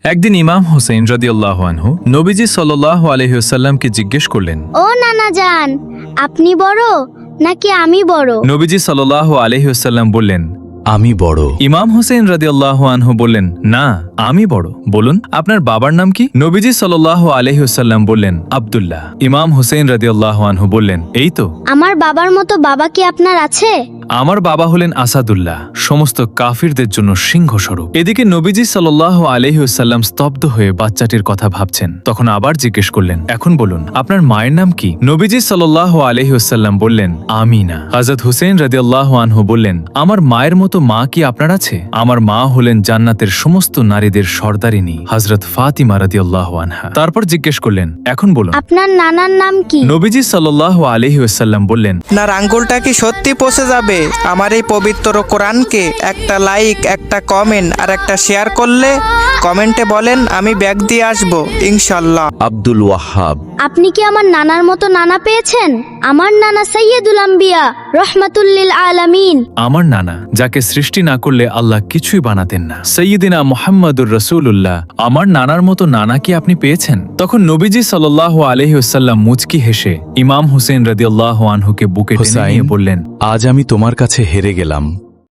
একদিন ইমাম হোসেন রাদিয়াল্লাহু আনহু নবীজি সাল্লাল্লাহু আলাইহি ওয়াসাল্লামকে জিজ্ঞেস করলেন, ও নানা জান, আপনি বড় নাকি আমি বড়? নবীজি সাল্লাল্লাহু আলাইহি ওয়াসাল্লাম বললেন, আমি বড়। ইমাম হোসেন রাদিয়াল্লাহু আনহু বললেন, না, আমি বড়। বলুন, আপনার বাবার নাম কি? নবীজি সাল্লাল্লাহু আলাইহি ওয়াসাল্লাম বললেন, আব্দুল্লাহ। ইমাম হোসেন রাদিয়াল্লাহু আনহু বললেন, এই তো। আমার বাবার মতো বাবা কি আপনার আছে? আমার বাবা হলেন আসাদুল্লাহ, সমস্ত কাফিরদের জন্য সিংহস্বরূপ। এদিকে নবীজি সাল্লাল্লাহু আলাইহি ওয়াসাল্লাম স্তব্ধ হয়ে বাচ্চাটির কথা ভাবছেন। তখন আবার জিজ্ঞেস করলেন, এখন বলুন, আপনার মায়ের নাম কি? নবীজি সাল্লাল্লাহু আলাইহি ওয়াসাল্লাম বললেন, আমিনা। হযরত হুসেন রাদিয়াল্লাহু আনহু বললেন, আমার মায়ের মতো মা কি আপনার আছে? আমার মা হলেন জান্নাতের সমস্ত নারীদের সর্দারিনী হযরত ফাতিমা রাদিয়াল্লাহু আনহা। তারপর জিজ্ঞেস করলেন, এখন বলুন, আপনার নানার নাম কি? নবীজি সাল্লাল্লাহু আলাইহি ওয়াসাল্লাম বললেন, আপনার আঙ্গুলটা কি সত্যি পচে যাবে আমার এই পবিত্র কোরআনকে একটা লাইক, একটা কমেন্ট আর একটা শেয়ার করলে? কমেন্টে বলেন, আমি ব্যাগ দিয়ে আসবো ইনশাল্লাহ। আব্দুল ওয়াহাব। আপনি কি আমার নানার মতো নানা পেয়েছেন? আমার নানা সাইয়্যিদুল আম্বিয়া রাহমাতুল লিল আলামিন। আমার নানা, যাকে সৃষ্টি না করলে আল্লাহ কিছুই বানাতেন না, সাইয়্যিদিনা মুহাম্মাদুর রাসূলুল্লাহ। আমার নানার মতো নানা কি আপনি পেয়েছেন? তখন নবীজি সাল্লাল্লাহু আলাইহি ওয়াসাল্লাম মুচকি হেসে ইমাম হুসেন রাদিয়াল্লাহু আনহুকে বুকে টেনে হুসাইন, নিয়ে বললেন, আজ আমি তোমার কাছে হেরে গেলাম।